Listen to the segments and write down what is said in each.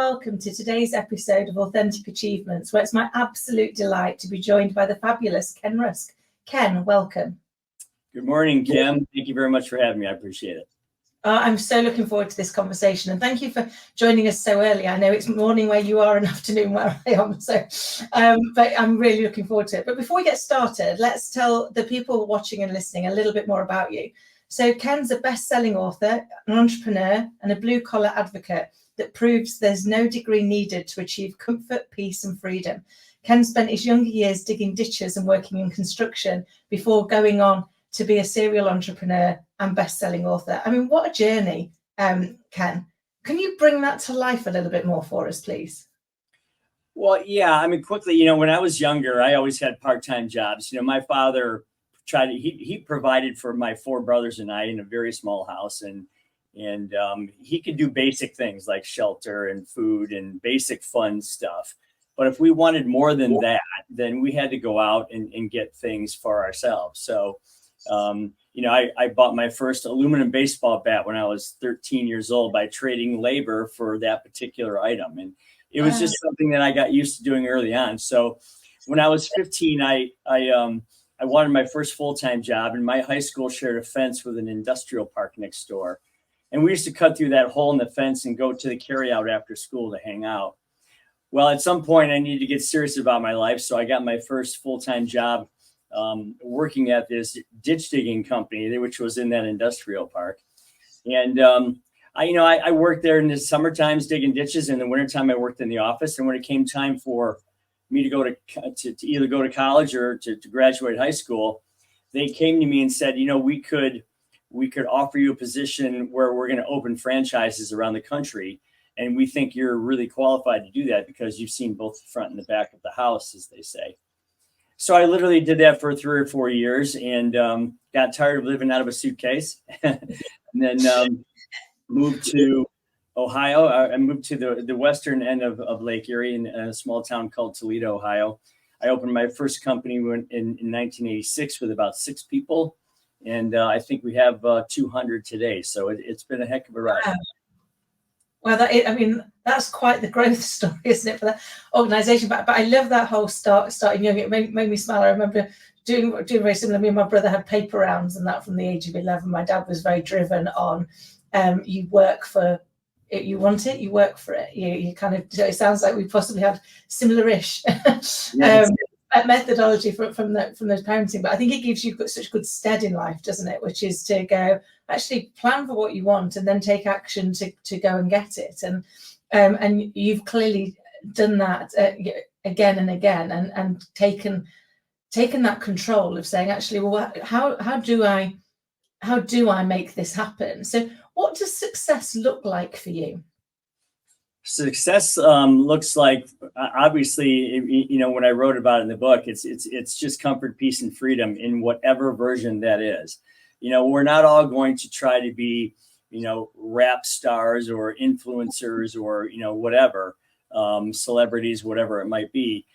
welcome to today's episode of Authentic Achievements, where it's my absolute delight to be joined by the fabulous Ken Rusk. Ken, welcome. Good morning, Kim. Thank you very much for having me. I appreciate it. I'm so looking forward to this conversation, and thank you for joining us so early. I know it's morning where you are and afternoon where I am, but I'm really looking forward to it. But before we get started, let's tell the people watching and listening a little bit more about you. So Ken's a best-selling author, an entrepreneur, and a blue-collar advocate that proves there's no degree needed to achieve comfort, peace, and freedom. Ken spent his younger years digging ditches and working in construction before going on to be a serial entrepreneur and best-selling author. I mean, what a journey, Ken. Can you bring that to life a little bit more for us, please? Well, yeah, I mean, quickly, when I was younger, I always had part-time jobs. My father he provided for my four brothers and I in a very small house, and he could do basic things like shelter and food and basic fun stuff. But if we wanted more than that, then we had to go out and get things for ourselves. So, I bought my first aluminum baseball bat when I was 13 years old by trading labor for that particular item. And it was just something that I got used to doing early on. So when I was 15, I wanted my first full-time job, and my high school shared a fence with an industrial park next door. And we used to cut through that hole in the fence and go to the carryout after school to hang out. Well, at some point I needed to get serious about my life. So I got my first full-time job working at this ditch digging company, which was in that industrial park. And I worked there in the summer times digging ditches. In the wintertime, I worked in the office. And when it came time for me to go to either go to college or to graduate high school, they came to me and said, we could offer you a position where we're going to open franchises around the country. And we think you're really qualified to do that because you've seen both the front and the back of the house, as they say. So I literally did that for 3 or 4 years and got tired of living out of a suitcase and then moved to Ohio. I moved to the western end of Lake Erie in a small town called Toledo, Ohio. I opened my first company in 1986 with about 6 people. And I think we have 200 today. So it's been a heck of a ride. Well, that's quite the growth story, isn't it, for that organization? But I love that whole starting young. It made me smile. I remember doing very similar. Me and my brother had paper rounds and that from the age of 11. My dad was very driven on you work for it, you want it, you work for it. You kind of, it sounds like we possibly had similar-ish methodology from those parenting, but I think it gives you such good stead in life, doesn't it? Which is to go actually plan for what you want and then take action to go and get it. And you've clearly done that again and again, and taken that control of saying, actually, well, how do I make this happen? So what does success look like for you? Success looks like, obviously, when I wrote about it in the book, it's just comfort, peace, and freedom in whatever version that is. We're not all going to try to be, rap stars or influencers or, whatever, celebrities, whatever it might be.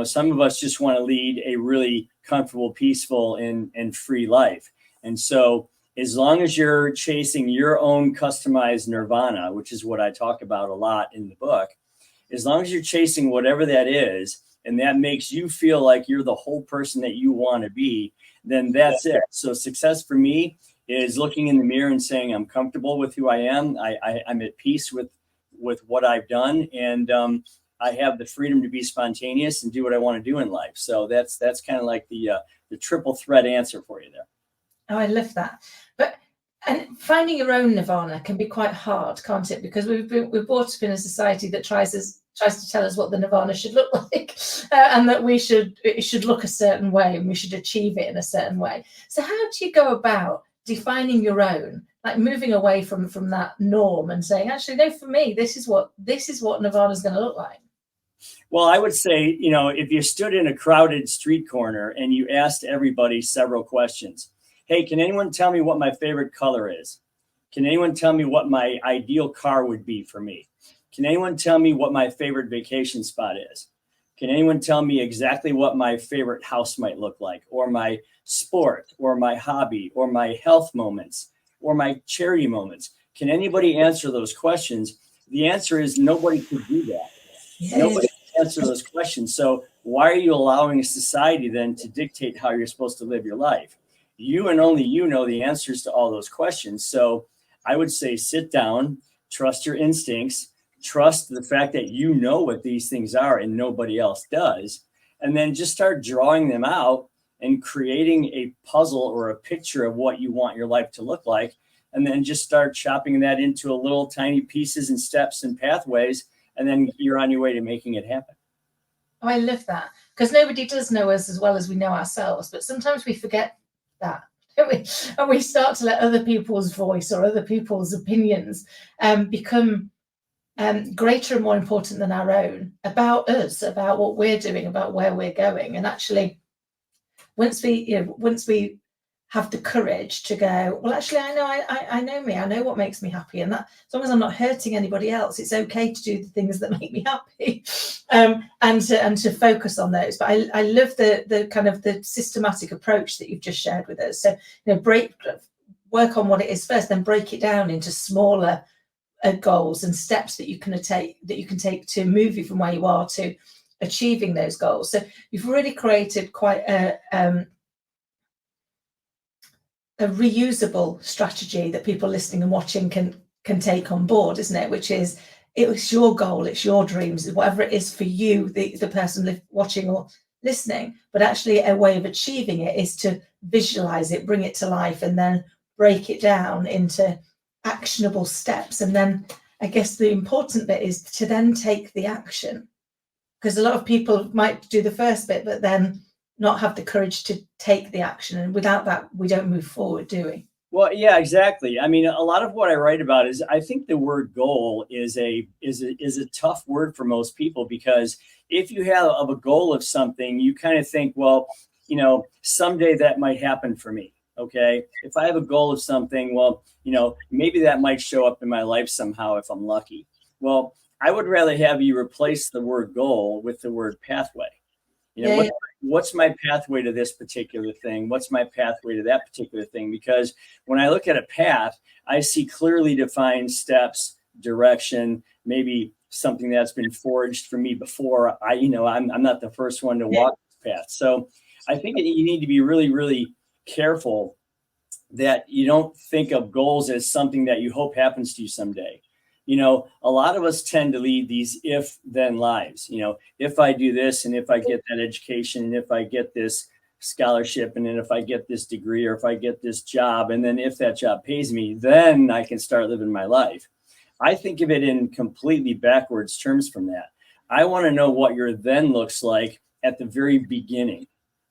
Some of us just want to lead a really comfortable, peaceful, and free life. And so as long as you're chasing your own customized nirvana, which is what I talk about a lot in the book, as long as you're chasing whatever that is, and that makes you feel like you're the whole person that you want to be, then that's it. So success for me is looking in the mirror and saying, I'm comfortable with who I am. I'm at peace with what I've done. And I have the freedom to be spontaneous and do what I want to do in life. So that's kind of like the triple threat answer for you there. Oh, I love that. And finding your own nirvana can be quite hard, can't it? Because we're brought up in a society that tries to tell us what the nirvana should look like, and that it should look a certain way, and we should achieve it in a certain way. So how do you go about defining your own, like moving away from that norm and saying, actually, no, for me, this is what nirvana is going to look like? Well, I would say, if you stood in a crowded street corner and you asked everybody several questions. Hey, can anyone tell me what my favorite color is? Can anyone tell me what my ideal car would be for me? Can anyone tell me what my favorite vacation spot is? Can anyone tell me exactly what my favorite house might look like, or my sport, or my hobby, or my health moments, or my charity moments? Can anybody answer those questions? The answer is nobody could do that. Yeah. Nobody can answer those questions. So why are you allowing a society then to dictate how you're supposed to live your life? You and only you know the answers to all those questions. So I would say sit down, trust your instincts, trust the fact that you know what these things are and nobody else does, and then just start drawing them out and creating a puzzle or a picture of what you want your life to look like, and then just start chopping that into a little tiny pieces and steps and pathways, and then you're on your way to making it happen. Oh, I love that, because nobody does know us as well as we know ourselves, but sometimes we forget that, don't we? And we start to let other people's voice or other people's opinions become greater and more important than our own, about us, about what we're doing, about where we're going. And actually, once we have the courage to go, well, actually, I know me, I know what makes me happy, and that as long as I'm not hurting anybody else, it's okay to do the things that make me happy, and to focus on those. But I love the kind of the systematic approach that you've just shared with us. So work on what it is first, then break it down into smaller goals and steps that you can take to move you from where you are to achieving those goals. So you've really created quite a reusable strategy that people listening and watching can take on board, isn't it? Which is, it's your goal, it's your dreams, whatever it is for you, the person watching or listening. But actually, a way of achieving it is to visualize it, bring it to life, and then break it down into actionable steps. And then I guess the important bit is to then take the action, because a lot of people might do the first bit, but then not have the courage to take the action. And without that, we don't move forward, do we? Well, yeah, exactly. I mean, a lot of what I write about is, I think the word goal is a tough word for most people, because if you have a goal of something, you kind of think, well, someday that might happen for me. Okay. If I have a goal of something, well, maybe that might show up in my life somehow if I'm lucky. Well, I would rather have you replace the word goal with the word pathway. What's my pathway to this particular thing? What's my pathway to that particular thing? Because when I look at a path, I see clearly defined steps, direction, maybe something that's been forged for me before. I'm not the first one to walk this path. So I think you need to be really, really careful that you don't think of goals as something that you hope happens to you someday. A lot of us tend to lead these if-then lives. If I do this, and if I get that education, and if I get this scholarship, and then if I get this degree, or if I get this job, and then if that job pays me, then I can start living my life. I think of it in completely backwards terms from that. I want to know what your then looks like at the very beginning.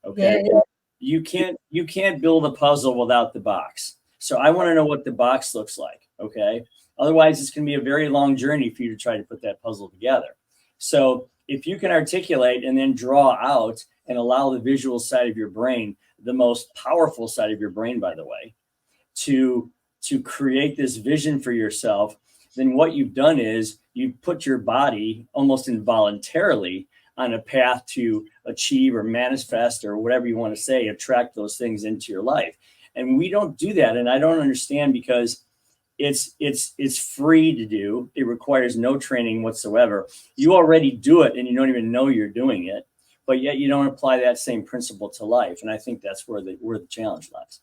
Okay. Yeah. You can't build a puzzle without the box. So I want to know what the box looks like. Okay. Otherwise, it's going to be a very long journey for you to try to put that puzzle together. So if you can articulate and then draw out and allow the visual side of your brain, the most powerful side of your brain, by the way, to create this vision for yourself, then what you've done is you've put your body almost involuntarily on a path to achieve or manifest, or whatever you want to say, attract those things into your life. And we don't do that. And I don't understand, because it's free to do. It requires no training whatsoever. You already do it and you don't even know you're doing it, but yet you don't apply that same principle to life. And I think that's where the challenge lies.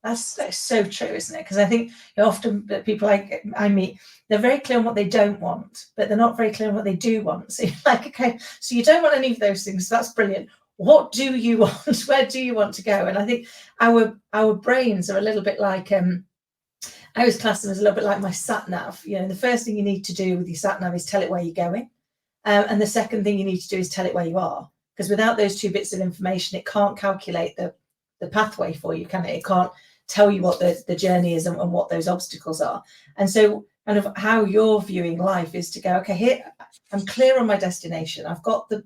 That's so true, isn't it? Because I think often people I meet, they're very clear on what they don't want, but they're not very clear on what they do want. So you're like, okay, so you don't want any of those things. So that's brilliant. What do you want? Where do you want to go? And I think our brains are a little bit like, I always class them as a little bit like my sat nav. The first thing you need to do with your sat nav is tell it where you're going. And the second thing you need to do is tell it where you are. Because without those two bits of information, it can't calculate the pathway for you, can it? It can't tell you what the journey is and what those obstacles are. And so kind of how you're viewing life is to go, okay, here, I'm clear on my destination. I've got the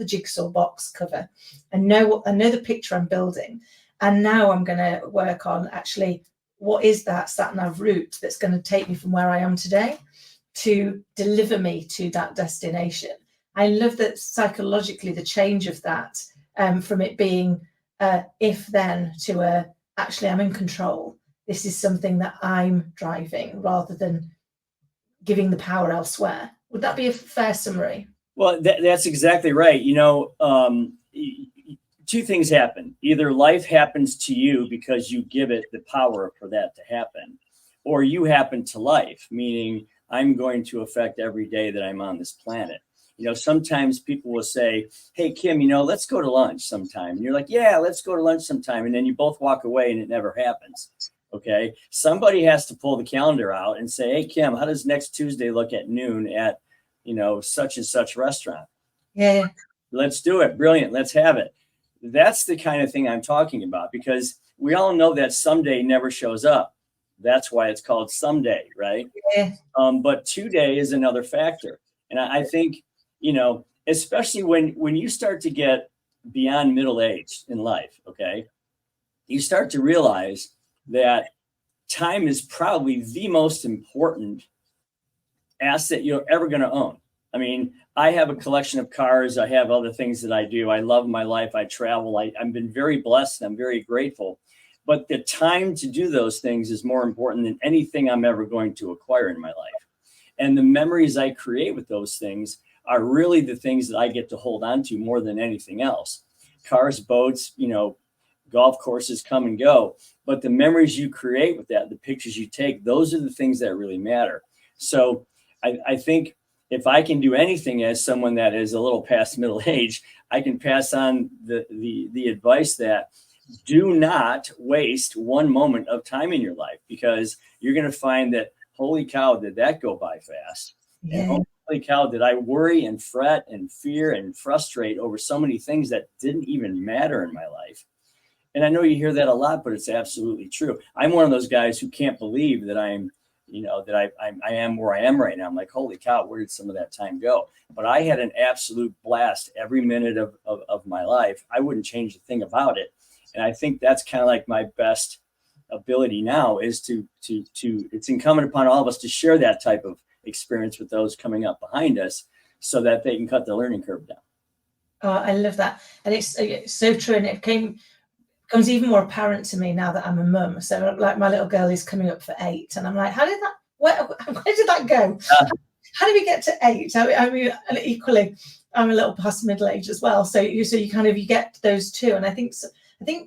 jigsaw box cover. I know the picture I'm building. And now I'm going to work on actually, what is that sat nav route that's going to take me from where I am today to deliver me to that destination? I love that psychologically, the change of that from it being if then to actually I'm in control. This is something that I'm driving, rather than giving the power elsewhere. Would that be a fair summary? Well, that's exactly right. Two things happen. Either life happens to you because you give it the power for that to happen, or you happen to life, meaning I'm going to affect every day that I'm on this planet. Sometimes people will say, hey, Kim, let's go to lunch sometime. And you're like, yeah, let's go to lunch sometime. And then you both walk away and it never happens. Okay. Somebody has to pull the calendar out and say, hey, Kim, how does next Tuesday look at noon at, such and such restaurant? Yeah. Let's do it. Brilliant. Let's have it. That's the kind of thing I'm talking about, because we all know that someday never shows up. That's why it's called someday, right? Yeah. But today is another factor. And I think, especially when you start to get beyond middle age in life, okay, you start to realize that time is probably the most important asset you're ever going to own. I mean, I have a collection of cars. I have other things that I do. I love my life. I travel. I've been very blessed. And I'm very grateful. But the time to do those things is more important than anything I'm ever going to acquire in my life. And the memories I create with those things are really the things that I get to hold on to more than anything else. Cars, boats, golf courses come and go. But the memories you create with that, the pictures you take, those are the things that really matter. So I think if I can do anything as someone that is a little past middle age, I can pass on the advice that do not waste one moment of time in your life, because you're going to find that, holy cow, did that go by fast? Yeah. And holy cow, did I worry and fret and fear and frustrate over so many things that didn't even matter in my life? And I know you hear that a lot, but it's absolutely true. I'm one of those guys who can't believe that I am where I am right now. I'm like, holy cow, where did some of that time go? But I had an absolute blast every minute of my life. I wouldn't change a thing about it. And I think that's kind of like my best ability now, is to it's incumbent upon all of us to share that type of experience with those coming up behind us, so that they can cut the learning curve down. Oh, I love that. And it's so true. And it becomes even more apparent to me now that I'm a mum. So like my little girl is coming up for 8, and I'm like, where did that go? How did we get to 8? I mean, and equally, I'm a little past middle age as well. So you get those two. And I think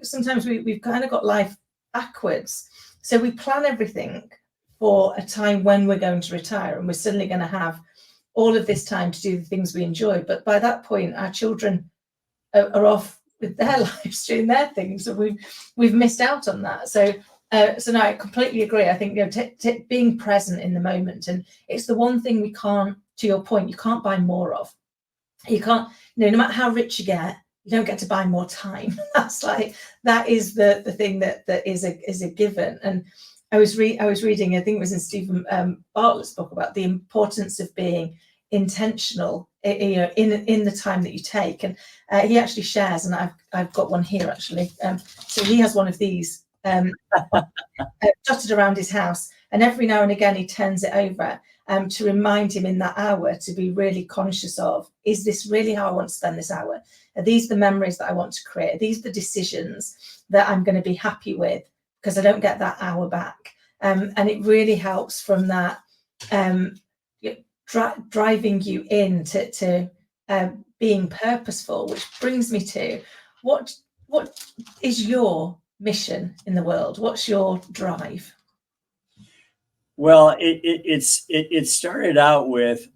sometimes we've kind of got life backwards. So we plan everything for a time when we're going to retire, and we're suddenly going to have all of this time to do the things we enjoy. But by that point, our children are off with their lives doing their things, and we've missed out on that. So no, I completely agree. I think being present in the moment, and it's the one thing we can't, to your point, you can't buy more of. You can't, no matter how rich you get, you don't get to buy more time. that is the thing that is a given. And I was reading, I think it was in Stephen Bartlett's book, about the importance of being intentional in the time that you take. And he actually shares, and I've got one here actually. So he has one of these dotted around his house, and every now and again he turns it over to remind him in that hour to be really conscious of, is this really how I want to spend this hour? Are these the memories that I want to create? Are these the decisions that I'm going to be happy with, because I don't get that hour back? And it really helps from that driving you into being purposeful, which brings me to what is your mission in the world? What's your drive? Well, it started out with,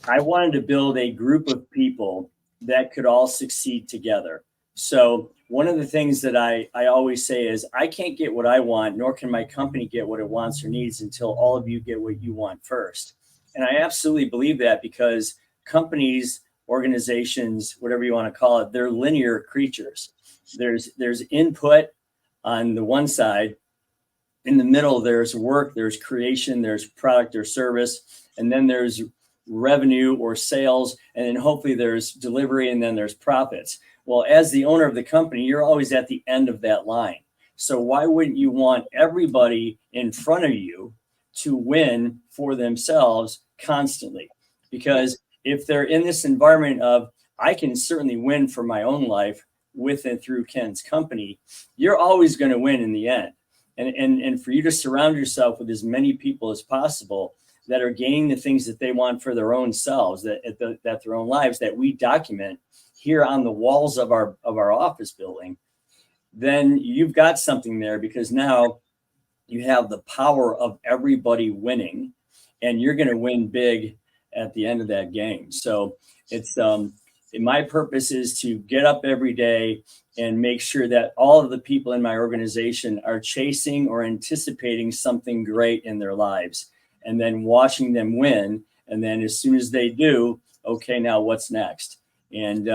I wanted to build a group of people that could all succeed together. So one of the things that I always say is, I can't get what I want, nor can my company get what it wants or needs, until all of you get what you want first. And I absolutely believe that, because companies, organizations, whatever you want to call it, they're linear creatures. There's input on the one side. In the middle, there's work, there's creation, there's product or service, and then there's revenue or sales, and then hopefully there's delivery, and then there's profits. Well, as the owner of the company, you're always at the end of that line. So why wouldn't you want everybody in front of you to win for themselves constantly? Because if they're in this environment of, I can certainly win for my own life with and through Ken's company, you're always going to win in the end. And for you to surround yourself with as many people as possible that are gaining the things that they want for their own selves, that their own lives, that we document here on the walls of our office building, then you've got something there, because now you have the power of everybody winning, and you're going to win big at the end of that game. So it's my purpose is to get up every day and make sure that all of the people in my organization are chasing or anticipating something great in their lives, and then watching them win. And then as soon as they do, okay, now what's next? And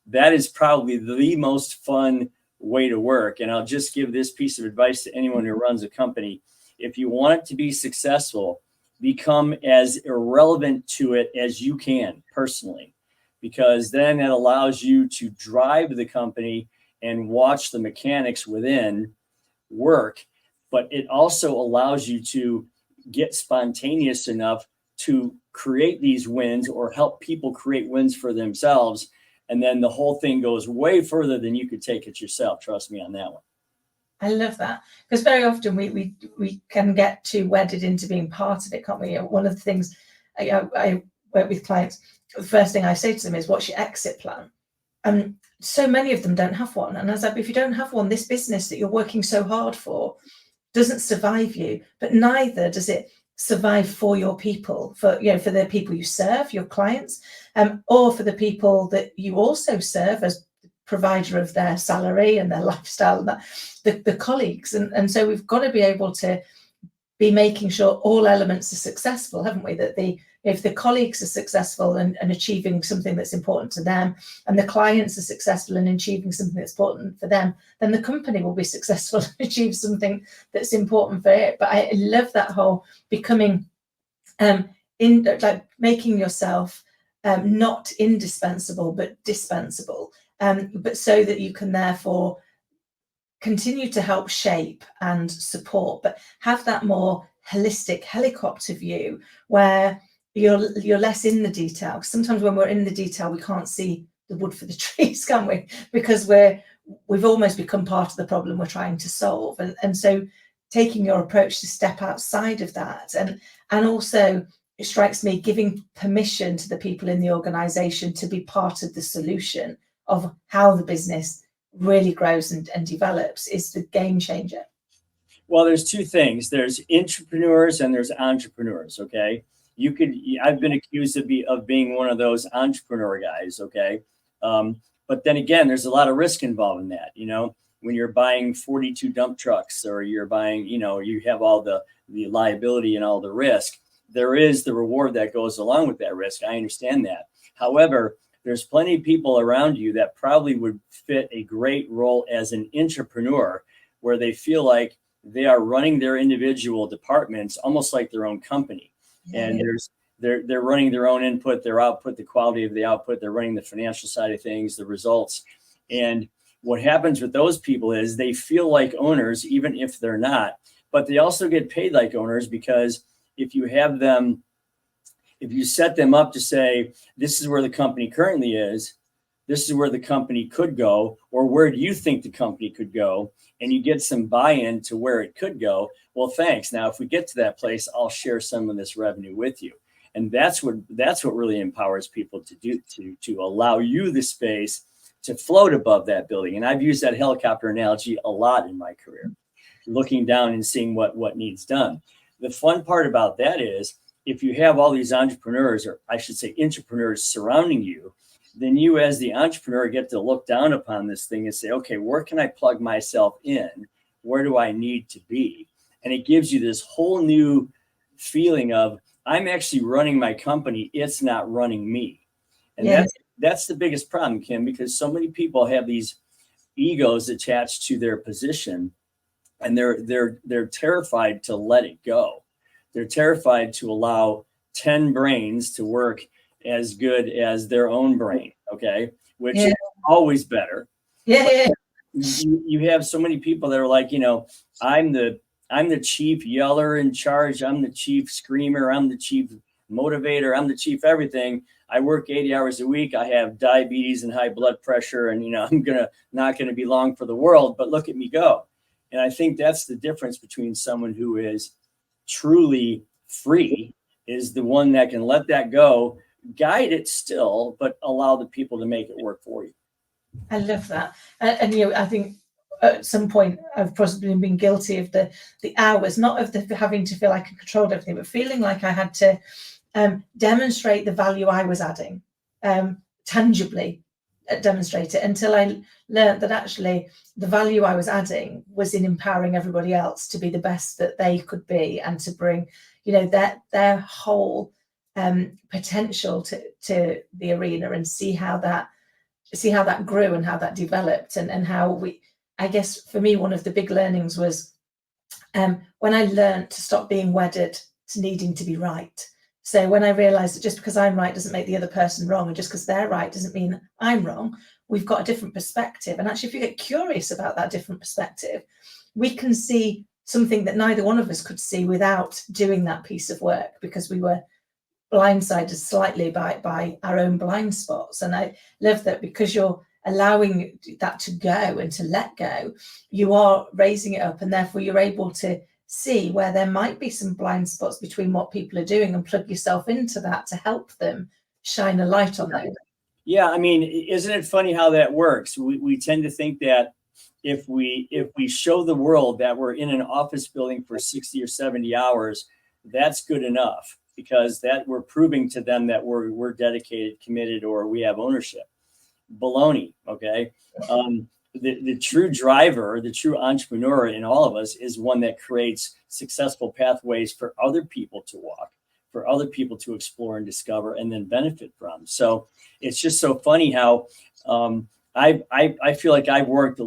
that is probably the most fun way to work. And I'll just give this piece of advice to anyone who runs a company. If you want it to be successful, become as irrelevant to it as you can personally, because then it allows you to drive the company and watch the mechanics within work. But it also allows you to get spontaneous enough to create these wins or help people create wins for themselves. And then the whole thing goes way further than you could take it yourself. Trust me on that one. I love that, because very often we can get too wedded into being part of it, can't we? One of the things I work with clients, the first thing I say to them is, what's your exit plan? And so many of them don't have one. And as if you don't have one, this business that you're working so hard for doesn't survive you, but neither does it survive for your people, for the people you serve, your clients, or for the people that you also serve as provider of their salary and their lifestyle, and the colleagues. And so we've got to be able to be making sure all elements are successful, haven't we? That if the colleagues are successful and achieving something that's important to them, and the clients are successful in achieving something that's important for them, then the company will be successful and achieve something that's important for it. But I love that whole becoming making yourself not indispensable but dispensable, but so that you can therefore continue to help shape and support, but have that more holistic helicopter view where you're less in the detail. Sometimes when we're in the detail, we can't see the wood for the trees, can we? Because we've almost become part of the problem we're trying to solve. And so taking your approach to step outside of that, and also it strikes me giving permission to the people in the organization to be part of the solution of how the business really grows and develops is the game changer. Well, there's two things. There's entrepreneurs and there's entrepreneurs. Okay. I've been accused of being one of those entrepreneur guys. Okay. But then again, there's a lot of risk involved in that. When you're buying 42 dump trucks, or you're buying, you have all the liability and all the risk, there is the reward that goes along with that risk. I understand that. However, there's plenty of people around you that probably would fit a great role as an entrepreneur, where they feel like they are running their individual departments almost like their own company. And they're running their own input, their output, the quality of the output. They're running the financial side of things, the results. And what happens with those people is they feel like owners, even if they're not, but they also get paid like owners, because if you set them up to say, this is where the company currently is, this is where the company could go, or where do you think the company could go, and you get some buy-in to where it could go, well, thanks. Now, if we get to that place, I'll share some of this revenue with you. And that's what really empowers people to do, to allow you the space to float above that building. And I've used that helicopter analogy a lot in my career, looking down and seeing what needs done. The fun part about that is, if you have all these entrepreneurs, or I should say entrepreneurs, surrounding you, then you as the entrepreneur get to look down upon this thing and say, okay, where can I plug myself in? Where do I need to be? And it gives you this whole new feeling of, I'm actually running my company. It's not running me. And that's the biggest problem, Kim, because so many people have these egos attached to their position, and they're terrified to let it go. They're terrified to allow 10 brains to work as good as their own brain. Okay. Which is always better. Yeah. You have so many people that are like, I'm the chief yeller in charge. I'm the chief screamer. I'm the chief motivator. I'm the chief everything. I work 80 hours a week. I have diabetes and high blood pressure, and, I'm not going to be long for the world, but look at me go. And I think that's the difference between someone who is truly free is the one that can let that go, guide it still, but allow the people to make it work for you. I love that. And I think at some point I've possibly been guilty of the hours, not of the having to feel like I controlled everything, but feeling like I had to demonstrate the value I was adding, tangibly demonstrate it, until I learned that actually the value I was adding was in empowering everybody else to be the best that they could be, and to bring, their whole potential to the arena, and see how that grew and how that developed, and how I guess for me, one of the big learnings was when I learned to stop being wedded to needing to be right. So when I realized that just because I'm right doesn't make the other person wrong, and just because they're right doesn't mean I'm wrong, we've got a different perspective. And actually, if you get curious about that different perspective, we can see something that neither one of us could see without doing that piece of work, because we were blindsided slightly by our own blind spots. And I love that, because you're allowing that to go and to let go, you are raising it up, and therefore you're able to see where there might be some blind spots between what people are doing, and plug yourself into that to help them shine a light on that. Yeah, I mean, isn't it funny how that works? We tend to think that if we show the world that we're in an office building for 60 or 70 hours, that's good enough, because that we're proving to them that we're dedicated, committed, or we have ownership. Baloney, okay? The true driver, the true entrepreneur in all of us is one that creates successful pathways for other people to walk, for other people to explore and discover, and then benefit from. So it's just so funny how I feel like I've worked,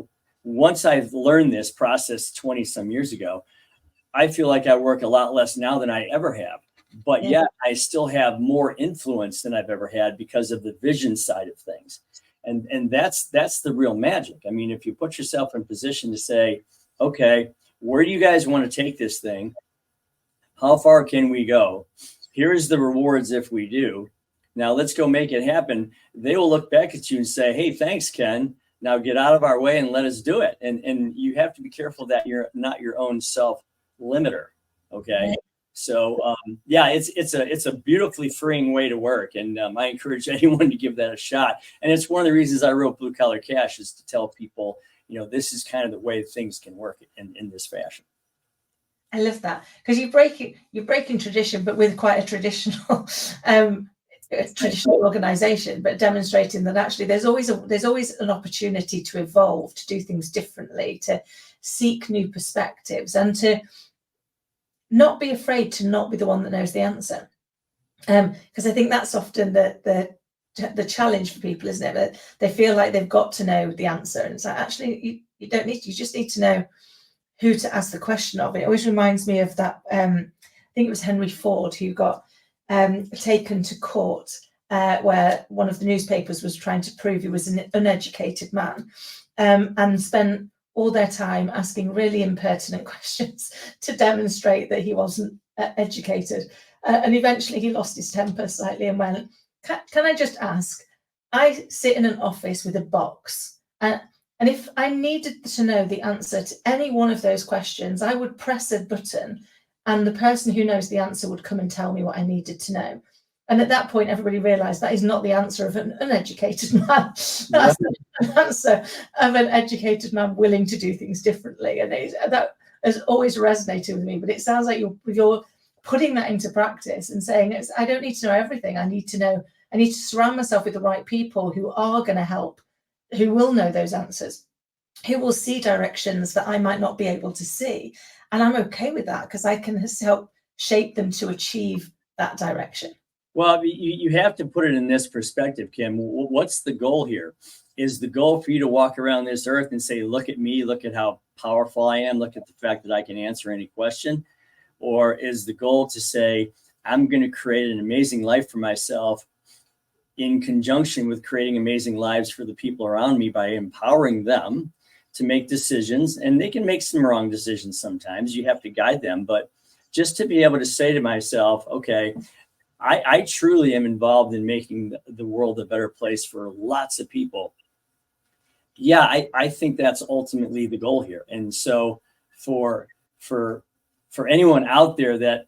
once I've learned this process 20 some years ago, I feel like I work a lot less now than I ever have. But yet I still have more influence than I've ever had, because of the vision side of things. And that's the real magic. I mean, if you put yourself in position to say, okay, where do you guys want to take this thing? How far can we go? Here's the rewards if we do. Now let's go make it happen. They will look back at you and say, hey, thanks, Ken. Now get out of our way and let us do it. And you have to be careful that you're not your own self limiter. Okay. So it's a beautifully freeing way to work, and I encourage anyone to give that a shot. And it's one of the reasons I wrote Blue Collar Cash, is to tell people, this is kind of the way things can work in this fashion. I love that, because you're breaking tradition, but with quite a traditional organization, but demonstrating that actually there's always an opportunity to evolve, to do things differently, to seek new perspectives, and to not be afraid to not be the one that knows the answer. Because I think that's often the challenge for people, isn't it? That they feel like they've got to know the answer. And it's like, actually, you don't need to. You just need to know who to ask the question of. It always reminds me of that, I think it was Henry Ford who got taken to court, where one of the newspapers was trying to prove he was an uneducated man, and spent all their time asking really impertinent questions to demonstrate that he wasn't educated. And eventually he lost his temper slightly and went, can I just ask, I sit in an office with a box, and if I needed to know the answer to any one of those questions, I would press a button and the person who knows the answer would come and tell me what I needed to know. And at that point, everybody realized that is not the answer of an uneducated man. That's the answer of an educated man willing to do things differently. And that has always resonated with me. But it sounds like you're putting that into practice and saying, I don't need to know everything. I need to surround myself with the right people who are going to help, who will know those answers, who will see directions that I might not be able to see. And I'm okay with that, because I can help shape them to achieve that direction. Well, you have to put it in this perspective, Kim. What's the goal here? Is the goal for you to walk around this earth and say, look at me, look at how powerful I am, look at the fact that I can answer any question? Or is the goal to say, I'm going to create an amazing life for myself in conjunction with creating amazing lives for the people around me by empowering them to make decisions? And they can make some wrong decisions sometimes. You have to guide them. But just to be able to say to myself, okay, I truly am involved in making the world a better place for lots of people. Yeah, I think that's ultimately the goal here. And so for anyone out there that,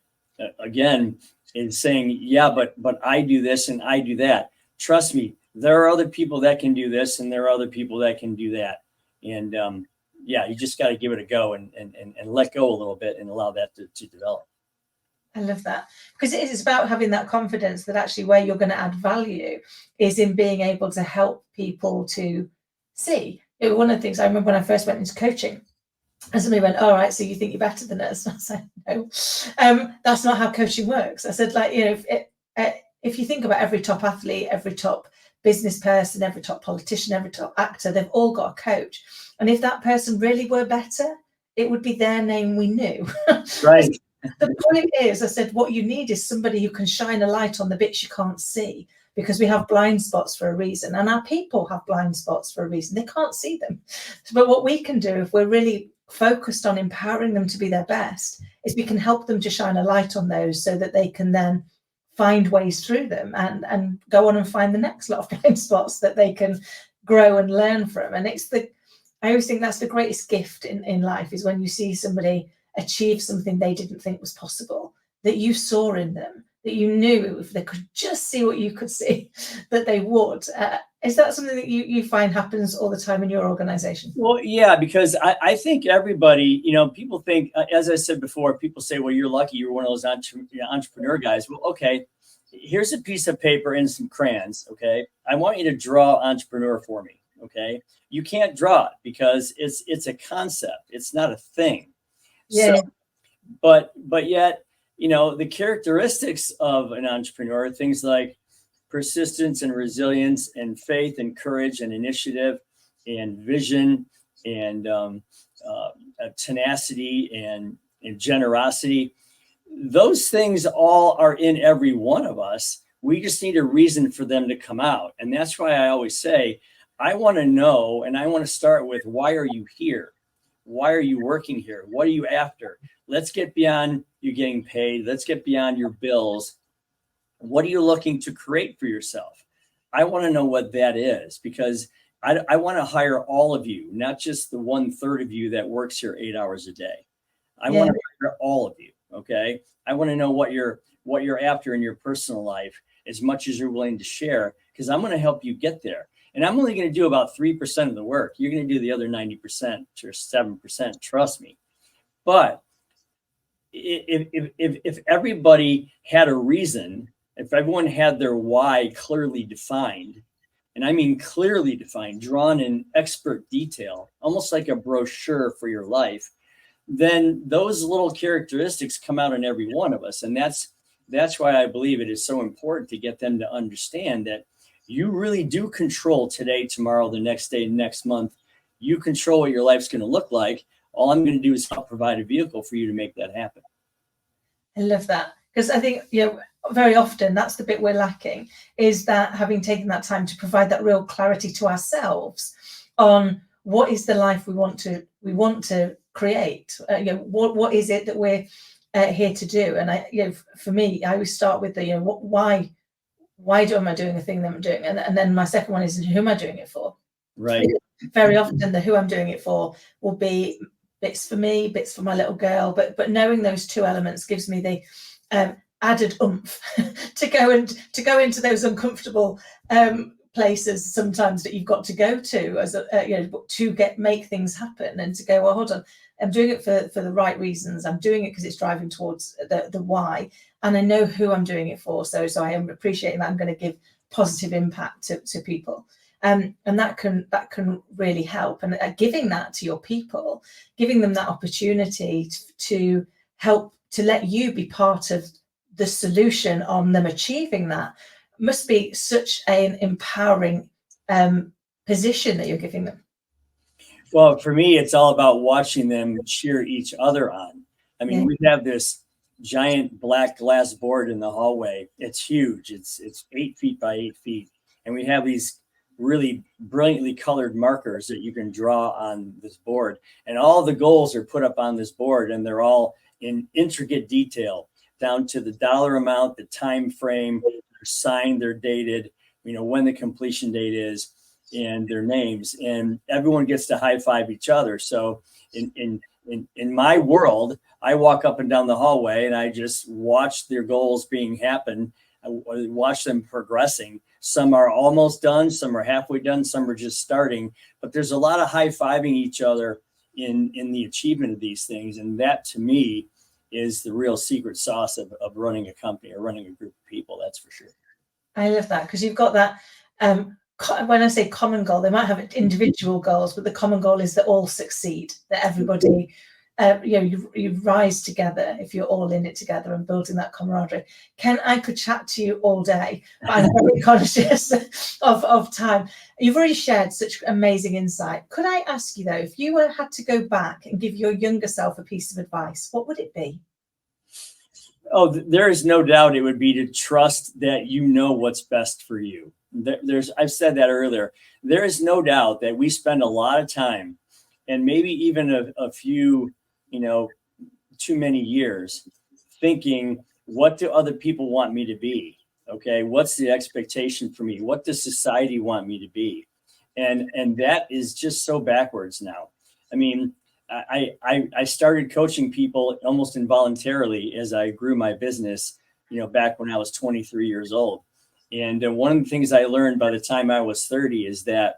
again, is saying, yeah, but I do this and I do that. Trust me, there are other people that can do this and there are other people that can do that. And yeah, you just got to give it a go and let go a little bit and allow that to develop. I love that, because it is about having that confidence that actually where you're going to add value is in being able to help people to see. One of the things I remember when I first went into coaching, and somebody went, all right, so you think you're better than us? And I said, no, that's not how coaching works. I said, like, you know, if you think about every top athlete, every top business person, every top politician, every top actor, they've all got a coach. And if that person really were better, it would be their name we knew. Right. The point is, I said, what you need is somebody who can shine a light on the bits you can't see, because we have blind spots for a reason, and our people have blind spots for a reason. They can't see them. But what we can do, if we're really focused on empowering them to be their best, is we can help them to shine a light on those so that they can then find ways through them and go on and find the next lot of blind spots that they can grow and learn from. And I always think that's the greatest gift in life, is when you see somebody achieve something they didn't think was possible, that you saw in them, that you knew if they could just see what you could see, that they would. Is that something that you find happens all the time in your organization? Well, yeah, because I think everybody, you know, people think, as I said before, people say, well, you're lucky you're one of those entrepreneur guys. Well, okay, here's a piece of paper and some crayons. Okay, I want you to draw entrepreneur for me. Okay, you can't draw it because it's a concept. It's not a thing. Yeah. So, but yet, you know, the characteristics of an entrepreneur, things like persistence and resilience and faith and courage and initiative and vision and tenacity and generosity, those things all are in every one of us. We just need a reason for them to come out. And that's why I always say, I want to know, and I want to start with, why are you here? Why are you working here? What are you after? Let's get beyond you getting paid. Let's get beyond your bills. What are you looking to create for yourself? I want to know what that is, because I want to hire all of you, not just the 1/3 of you that works here 8 hours a day. I want to hire all of you. Okay. I want to know what you're after in your personal life, as much as you're willing to share, because I'm going to help you get there. And I'm only going to do about 3% of the work. You're going to do the other 90% or 7%. Trust me. But if everybody had a reason, if everyone had their why clearly defined, and I mean clearly defined, drawn in expert detail, almost like a brochure for your life, then those little characteristics come out in every one of us. And that's why I believe it is so important to get them to understand that you really do control today, tomorrow, the next day, next month. You control what your life's going to look like. All I'm going to do is help provide a vehicle for you to make that happen. I love that, because I think, you know, very often that's the bit we're lacking, is that having taken that time to provide that real clarity to ourselves on what is the life we want to create. You know, what is it that we're here to do? And you know, for me, I always start with the, you know, why am I doing the thing that I'm doing? And then my second one is, who am I doing it for? Right. Very often the who I'm doing it for will be bits for me, bits for my little girl, but knowing those two elements gives me the added oomph to go into those uncomfortable places sometimes that you've got to go to as you know, to make things happen, and to go, well, hold on, I'm doing it for the right reasons. I'm doing it because it's driving towards the why, and I know who I'm doing it for. So I am appreciating that I'm going to give positive impact to people. And that can really help. And giving that to your people, giving them that opportunity to help, to let you be part of the solution on them achieving that, must be such an empowering position that you're giving them. Well, for me, it's all about watching them cheer each other on. I mean, we have this giant black glass board in the hallway. It's huge. It's 8 feet by 8 feet. And we have these really brilliantly colored markers that you can draw on this board. And all the goals are put up on this board, and they're all in intricate detail, down to the dollar amount, the time frame, they're signed, they're dated, you know, when the completion date is, and their names, and everyone gets to high five each other. So in my world, I walk up and down the hallway and I just watch their goals being happen. I watch them progressing. Some are almost done, some are halfway done, some are just starting, but there's a lot of high-fiving each other in the achievement of these things. And that, to me, is the real secret sauce of running a company or running a group of people. That's for sure. I love that, because you've got that, when I say common goal, they might have individual goals, but the common goal is that all succeed, that everybody, you rise together if you're all in it together and building that camaraderie. Ken, I could chat to you all day, but I'm very conscious of time. You've already shared such amazing insight. Could I ask you, though, if you had to go back and give your younger self a piece of advice, what would it be? Oh, there is no doubt it would be to trust that you know what's best for you. I've said that earlier. There is no doubt that we spend a lot of time, and maybe even a few, too many years, thinking, what do other people want me to be? Okay, what's the expectation for me? What does society want me to be? And that is just so backwards now. I mean, I started coaching people almost involuntarily as I grew my business, back when I was 23 years old. And one of the things I learned by the time I was 30 is that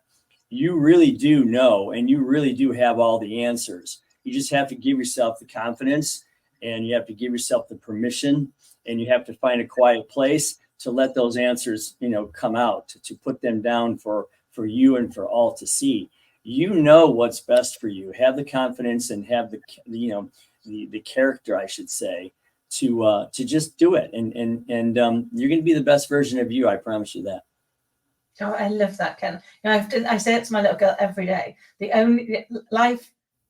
you really do know, and you really do have all the answers. You just have to give yourself the confidence, and you have to give yourself the permission, and you have to find a quiet place to let those answers, come out, to put them down for you and for all to see. You know what's best for you. Have the confidence and have the character, I should say, to just do it. And you're going to be the best version of you. I promise you that. Oh, I love that, Ken. I say it to my little girl every day.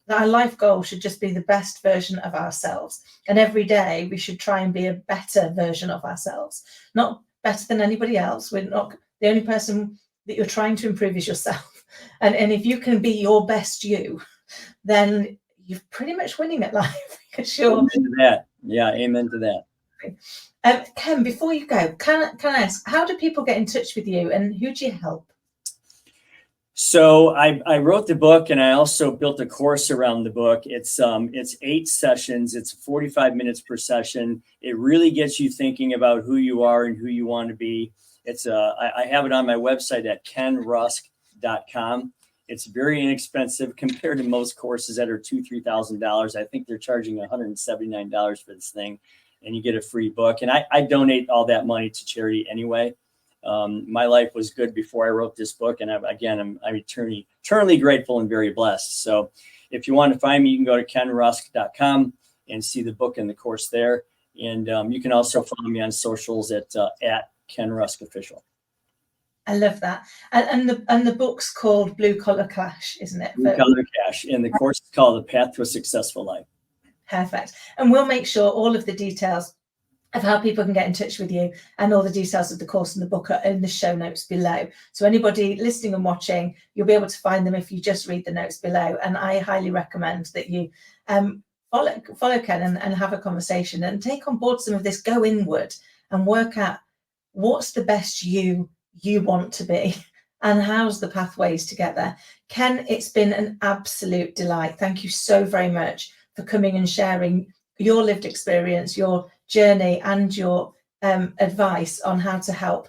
Our life goal should just be the best version of ourselves. And every day we should try and be a better version of ourselves. Not better than anybody else. We're not the only person that you're trying to improve is yourself. And if you can be your best you, then you're pretty much winning at life. Sure. Amen to that. Yeah, amen to that. Ken, before you go, can I ask, how do people get in touch with you, and who do you help? So I wrote the book, and I also built a course around the book. It's 8 sessions. It's 45 minutes per session. It really gets you thinking about who you are and who you want to be. I have it on my website at kenrusk.com. It's very inexpensive compared to most courses that are $2,000-$3,000. I think they're charging $179 for this thing, and you get a free book. And I donate all that money to charity anyway. My life was good before I wrote this book, and I'm eternally grateful and very blessed. So if you want to find me, you can go to kenrusk.com and see the book and the course there. And you can also follow me on socials at Ken Rusk Official. I love that. And the book's called Blue Collar Cash, isn't it? Blue Collar Cash. And the course is called The Path to a Successful Life. Perfect. And we'll make sure all of the details of how people can get in touch with you and all the details of the course and the book are in the show notes below. So anybody listening and watching, you'll be able to find them if you just read the notes below. And I highly recommend that you follow Ken and have a conversation and take on board some of this, go inward and work out what's the best you want to be and how's the pathways to get there. Ken, it's been an absolute delight. Thank you so very much for coming and sharing your lived experience, your journey, and your advice on how to help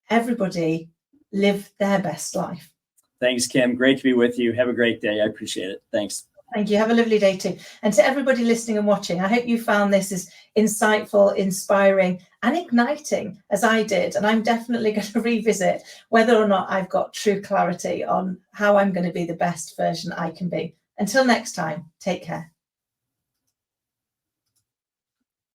everybody live their best life. Thanks, Kim. Great to be with you. Have a great day. I appreciate it. Thanks. Thank you. Have a lovely day too. And to everybody listening and watching, I hope you found this as insightful, inspiring, and igniting as I did. And I'm definitely going to revisit whether or not I've got true clarity on how I'm going to be the best version I can be. Until next time, take care.